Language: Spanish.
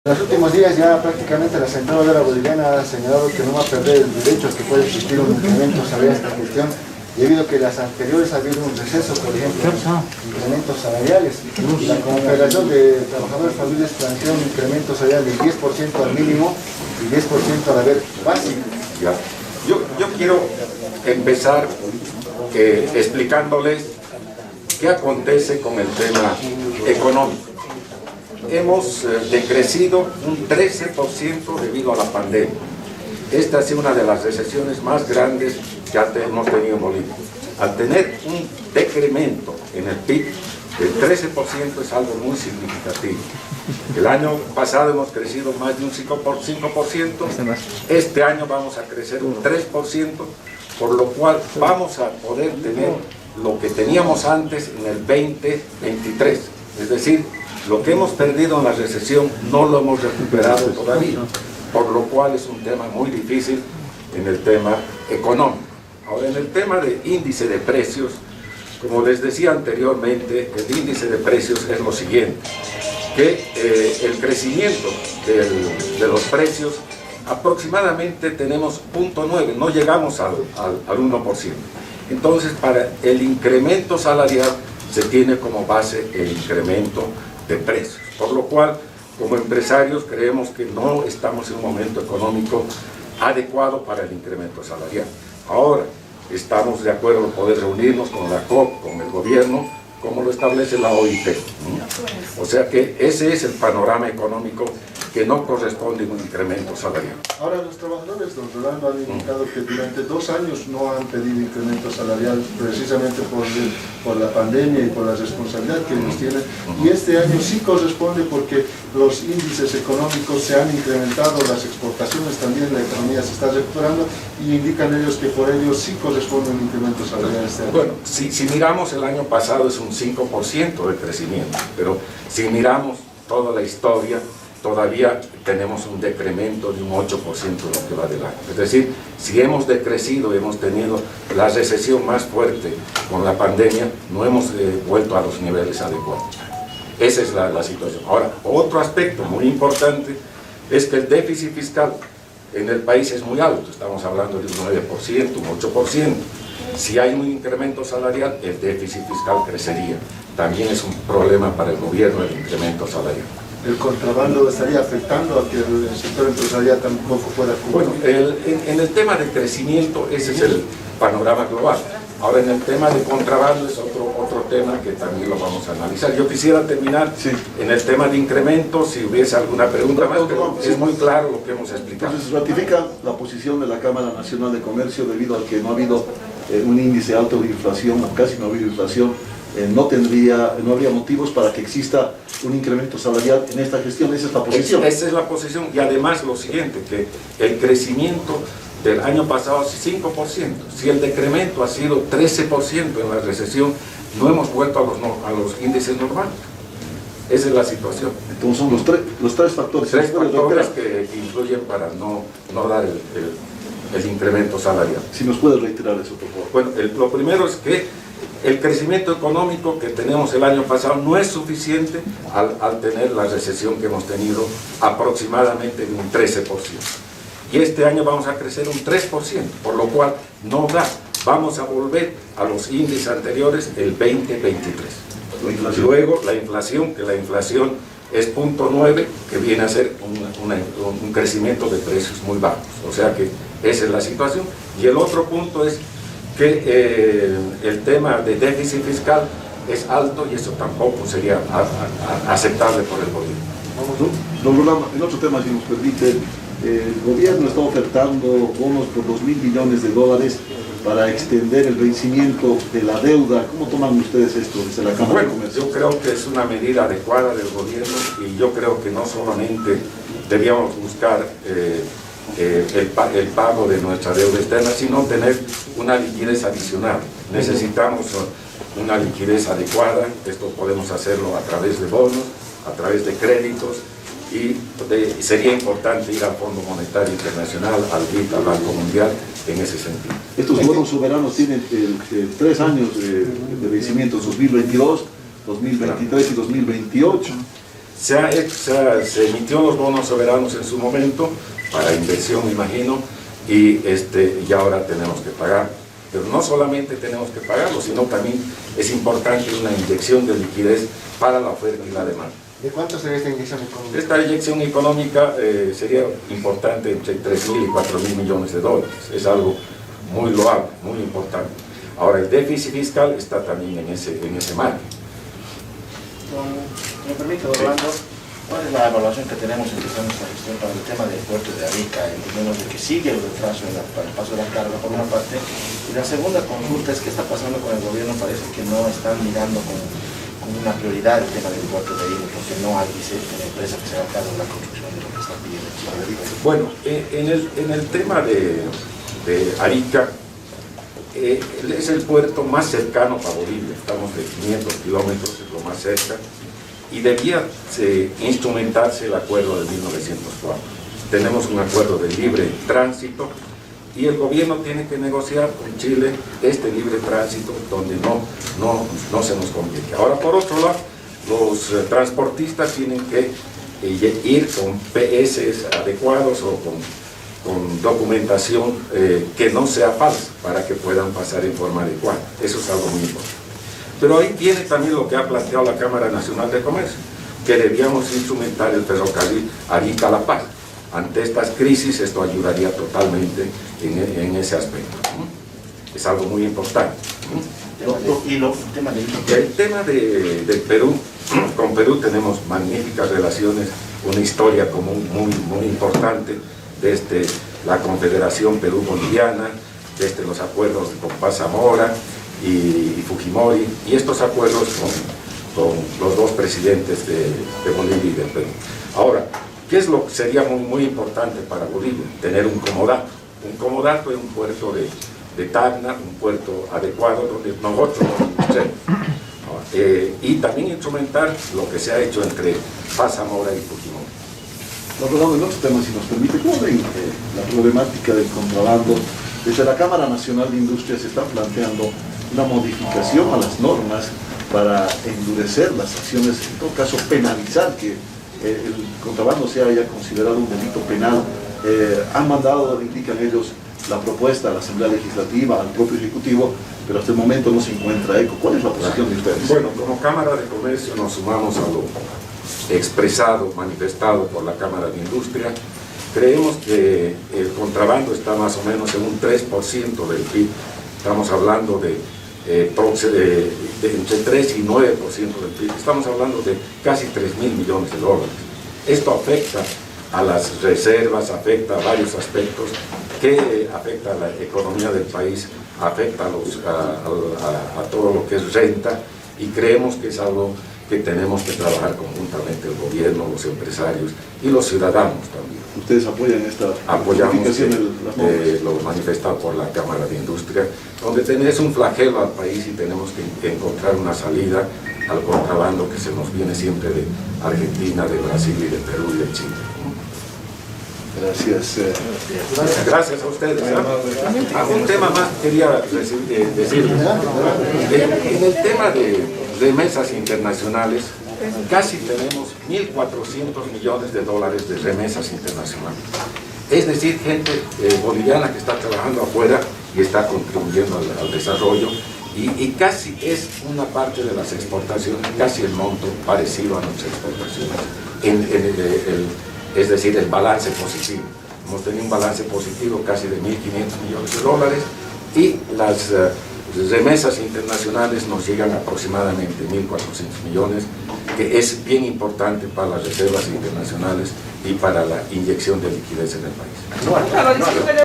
En los últimos días ya prácticamente la Central Obrera Boliviana ha señalado que no va a perder el derecho a que pueda existir un incremento salarial a esta gestión, debido a que las anteriores ha habido un receso, por ejemplo, incrementos salariales. La Confederación de Trabajadores Fabriles plantea un incremento salarial del 10% al mínimo y 10% al haber básico. Ya. Yo quiero empezar explicándoles qué acontece con el tema económico. Hemos decrecido un 13% debido a la pandemia. Esta ha sido una de las recesiones más grandes que hemos tenido en Bolivia. Al tener un decremento en el PIB del 13% es algo muy significativo. El año pasado hemos crecido más de un 5%, este año vamos a crecer un 3%, por lo cual vamos a poder tener lo que teníamos antes en el 2023, es decir, lo que hemos perdido en la recesión no lo hemos recuperado todavía, por lo cual es un tema muy difícil en el tema económico. Ahora, en el tema de índice de precios, como les decía anteriormente, el índice de precios es lo siguiente, que el crecimiento de los precios aproximadamente tenemos 0.9, no llegamos al 1%. Entonces, para el incremento salarial se tiene como base el incremento de precios, por lo cual como empresarios creemos que no estamos en un momento económico adecuado para el incremento salarial. Ahora estamos de acuerdo en poder reunirnos con la COP, con el gobierno, como lo establece la OIT. O sea que ese es el panorama económico que no corresponde a un incremento salarial. Ahora los trabajadores, don Rolando, han indicado que durante 2 años no han pedido incremento salarial precisamente por la pandemia y por la responsabilidad que ellos tienen, y este año sí corresponde porque los índices económicos se han incrementado, las exportaciones también, la economía se está recuperando y indican ellos que por ello sí corresponde un incremento salarial este año. Bueno, si miramos el año pasado es un 5% de crecimiento, pero si miramos toda la historia, todavía tenemos un decremento de un 8% de lo que va del año. Es decir, si hemos decrecido, hemos tenido la recesión más fuerte con la pandemia, no hemos vuelto a los niveles adecuados. Esa es la situación. Ahora, otro aspecto muy importante es que el déficit fiscal en el país es muy alto, estamos hablando de un 9%, un 8%. Si hay un incremento salarial, el déficit fiscal crecería. También es un problema para el gobierno el incremento salarial. ¿El contrabando estaría afectando a que el sector empresarial tampoco pueda cubrir? Bueno, en el tema de crecimiento, ese es el panorama global. Ahora, en el tema de contrabando es otro tema que también lo vamos a analizar. Yo quisiera terminar en el tema de incremento, si hubiese alguna pregunta más, pero es muy claro lo que hemos explicado. Entonces, ratifica la posición de la Cámara Nacional de Comercio debido a que no ha habido un índice alto de inflación, o casi no ha habido inflación. No habría motivos para que exista un incremento salarial en esta gestión. Esa es la posición. Esa es la posición, y además lo siguiente, que el crecimiento del año pasado es 5%. Si el decremento ha sido 13% en la recesión, no hemos vuelto a los índices normales. Esa es la situación. Entonces son los tres factores. Tres factores que influyen para no dar el incremento salarial. Si nos puede reiterar eso, por favor. Bueno, lo primero es que el crecimiento económico que tenemos el año pasado no es suficiente al tener la recesión que hemos tenido aproximadamente de un 13%. Y este año vamos a crecer un 3%, por lo cual no da. Vamos a volver a los índices anteriores el 2023. Luego la inflación, que la inflación es 0.9, que viene a ser un crecimiento de precios muy bajos. O sea que esa es la situación. Y el otro punto es que el tema de déficit fiscal es alto y eso tampoco sería aceptable por el gobierno. Don Rolando, en otro tema, si nos permite, el gobierno está ofertando bonos por $2.000 millones para extender el vencimiento de la deuda. ¿Cómo toman ustedes esto desde la Cámara de Comercio? Yo creo que es una medida adecuada del gobierno y yo creo que no solamente debíamos buscar el pago de nuestra deuda externa, sino tener una liquidez adicional. Necesitamos una liquidez adecuada. Esto podemos hacerlo a través de bonos, a través de créditos, y sería importante ir al Fondo Monetario Internacional, al BID, al Banco Mundial, en ese sentido. Estos bonos soberanos tienen 3 años de vencimiento, 2022, 2023 y 2028. Se emitió los bonos soberanos en su momento para inversión, me imagino, y ahora tenemos que pagar. Pero no solamente tenemos que pagarlo, sino también es importante una inyección de liquidez para la oferta y la demanda. ¿De cuánto sería esta inyección económica? Esta inyección económica sería importante entre 3.000 y 4.000 millones de dólares. Es algo muy loable, muy importante. Ahora, el déficit fiscal está también en ese margen. Me permite, Orlando, ¿cuál es la evaluación que tenemos empezando esta gestión para el tema del puerto de Arica? Entendemos de que sigue el retraso para el paso de la carga por una parte, y la segunda consulta es qué está pasando con el gobierno. Parece que no están mirando con una prioridad el tema del puerto de Arica, porque no hay una empresa que se haga cargo de la construcción de lo que está pidiendo Chile. Bueno, en el tema de Arica, es el puerto más cercano para Bolivia. Estamos de 500 kilómetros, es lo más cerca, y debía instrumentarse el acuerdo de 1904. Tenemos un acuerdo de libre tránsito y el gobierno tiene que negociar con Chile este libre tránsito donde no se nos complique. Ahora, por otro lado, los transportistas tienen que ir con PS adecuados o con documentación que no sea falsa para que puedan pasar en forma adecuada. Eso es algo muy importante. Pero ahí tiene también lo que ha planteado la Cámara Nacional de Comercio, que debíamos instrumentar el ferrocarril Arica-La Paz. Ante estas crisis esto ayudaría totalmente en ese aspecto. Es algo muy importante. El tema del Perú, con Perú tenemos magníficas relaciones, una historia común muy importante, desde la Confederación Perú-Boliviana, desde los acuerdos con Paz Zamora y Fujimori, y estos acuerdos con los dos presidentes de Bolivia y de Perú. Ahora, ¿qué es lo que sería muy importante para Bolivia? Tener un comodato. Un comodato es un puerto de Tacna, un puerto adecuado donde nosotros nos encontremos. Y también instrumentar lo que se ha hecho entre Paz Zamora y Fujimori. Hablando en otro tema, si nos permite, ¿cómo ven la problemática del contrabando? Desde la Cámara Nacional de Industria se está planteando una modificación a las normas para endurecer las acciones, en todo caso penalizar que el contrabando sea ya considerado un delito penal. Han mandado, indican ellos, la propuesta a la Asamblea Legislativa, al propio Ejecutivo, pero hasta el momento no se encuentra eco. ¿Cuál es la posición de ustedes? Bueno, como Cámara de Comercio nos sumamos a lo expresado, manifestado por la Cámara de Industria. Creemos que el contrabando está más o menos en un 3% del PIB. Estamos hablando de entre 3 y 9% del PIB. Estamos hablando de casi 3.000 millones de dólares. Esto afecta a las reservas, afecta a varios aspectos, que afecta a la economía del país, afecta a todo lo que es renta, y creemos que es algo que tenemos que trabajar conjuntamente el gobierno, los empresarios y los ciudadanos también. ¿Ustedes apoyan esta modificación? Apoyamos lo manifestado por la Cámara de Industria, donde es un flagelo al país y tenemos que encontrar una salida al contrabando que se nos viene siempre de Argentina, de Brasil y de Perú y de Chile. Gracias. Gracias a ustedes. Un tema más quería decirles. En el tema de remesas internacionales, casi tenemos 1.400 millones de dólares de remesas internacionales. Es decir, gente boliviana que está trabajando afuera y está contribuyendo al desarrollo, y casi es una parte de las exportaciones, casi el monto parecido a nuestras exportaciones. Es decir, el balance positivo. Hemos tenido un balance positivo casi de 1.500 millones de dólares, y las remesas internacionales nos llegan aproximadamente 1.400 millones, que es bien importante para las reservas internacionales y para la inyección de liquidez en el país.